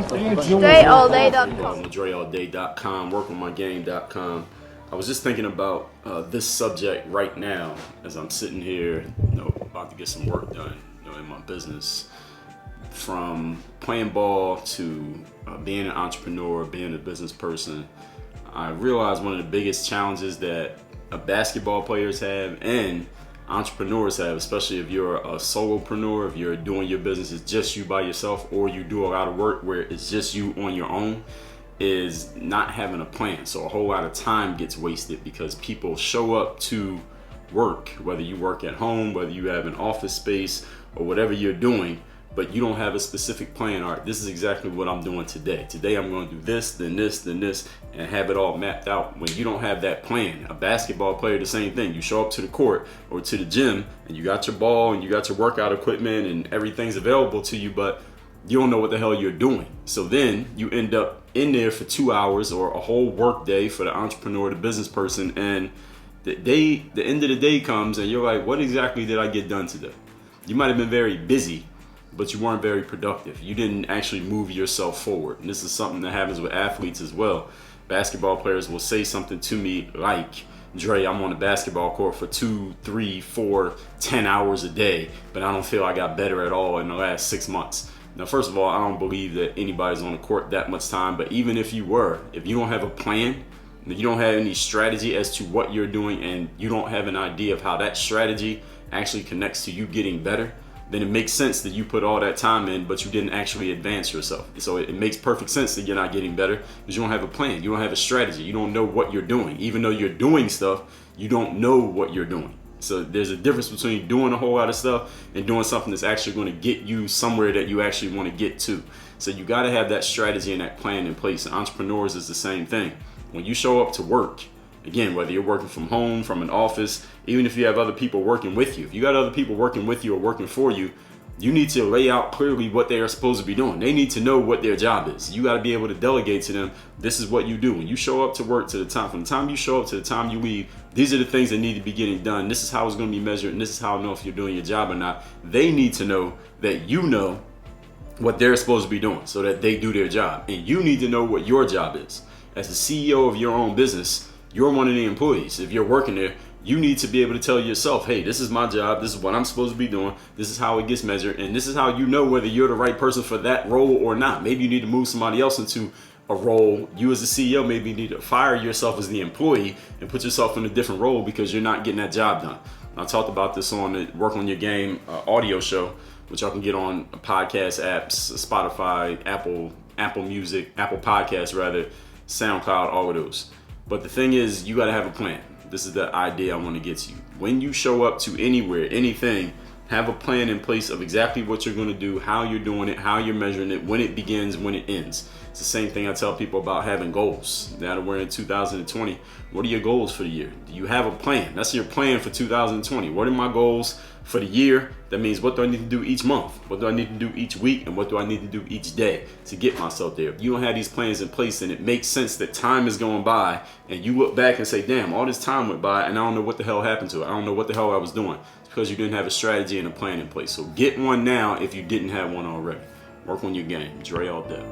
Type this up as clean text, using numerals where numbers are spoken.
DreAllDay.com. DreAllDay.com, workonmygame.com. I was just thinking about this subject right now as I'm sitting here, about to get some work done, in my business. From playing ball to being an entrepreneur, being a business person, I realized one of the biggest challenges that basketball players have and entrepreneurs have, especially if you're a solopreneur, if you're doing your business, it's just you by yourself, or you do a lot of work where it's just you on your own, is not having a plan. So a whole lot of time gets wasted because people show up to work, whether you work at home, whether you have an office space or whatever you're doing, but you don't have a specific plan. All right, this is exactly what I'm doing today. Today I'm going to do this, then this, then this, and have it all mapped out. When you don't have that plan, a basketball player, the same thing. You show up to the court or to the gym and you got your ball and you got your workout equipment and everything's available to you, but you don't know what the hell you're doing. So then you end up in there for 2 hours or a whole work day for the entrepreneur, the business person, and the end of the day comes and you're like, what exactly did I get done today? You might have been very busy, but you weren't very productive. You didn't actually move yourself forward. And this is something that happens with athletes as well. Basketball players will say something to me like, Dre, I'm on the basketball court for 2, 3, 4, 10 hours a day, but I don't feel I got better at all in the last 6 months. Now, first of all, I don't believe that anybody's on the court that much time, but even if you were, if you don't have a plan, you don't have any strategy as to what you're doing, and you don't have an idea of how that strategy actually connects to you getting better, then it makes sense that you put all that time in, but you didn't actually advance yourself. So it makes perfect sense that you're not getting better because you don't have a plan. You don't have a strategy. You don't know what you're doing. Even though you're doing stuff, you don't know what you're doing. So there's a difference between doing a whole lot of stuff and doing something that's actually going to get you somewhere that you actually want to get to. So you got to have that strategy and that plan in place. And entrepreneurs is the same thing. When you show up to work, again, whether you're working from home, from an office, even if you have other people working with you, if you got other people working with you or working for you, you need to lay out clearly what they are supposed to be doing. They need to know what their job is. You got to be able to delegate to them, this is what you do. When you show up to work, from the time you show up to the time you leave, these are the things that need to be getting done. This is how it's going to be measured, and this is how I know if you're doing your job or not. They need to know that you know what they're supposed to be doing so that they do their job. And you need to know what your job is. As the CEO of your own business, you're one of the employees. If you're working there, you need to be able to tell yourself, hey, this is my job. This is what I'm supposed to be doing. This is how it gets measured. And this is how you know whether you're the right person for that role or not. Maybe you need to move somebody else into a role. You as the CEO maybe need to fire yourself as the employee and put yourself in a different role because you're not getting that job done. I talked about this on the Work on Your Game audio show, which y'all can get on podcast apps, Spotify, Apple Music, Apple Podcasts rather, SoundCloud, all of those. But the thing is, you got to have a plan. This is the idea I want to get to you. When you show up to anywhere, anything, have a plan in place of exactly what you're going to do, how you're doing it, how you're measuring it, when it begins, when it ends. It's the same thing I tell people about having goals. Now that we're in 2020, what are your goals for the year? Do you have a plan? That's your plan for 2020. What are my goals for the year? That means what do I need to do each month? What do I need to do each week? And what do I need to do each day to get myself there? If you don't have these plans in place, then it makes sense that time is going by and you look back and say, damn, all this time went by and I don't know what the hell happened to it. I don't know what the hell I was doing. It's because you didn't have a strategy and a plan in place. So get one now if you didn't have one already. Work on your game. Dre all day.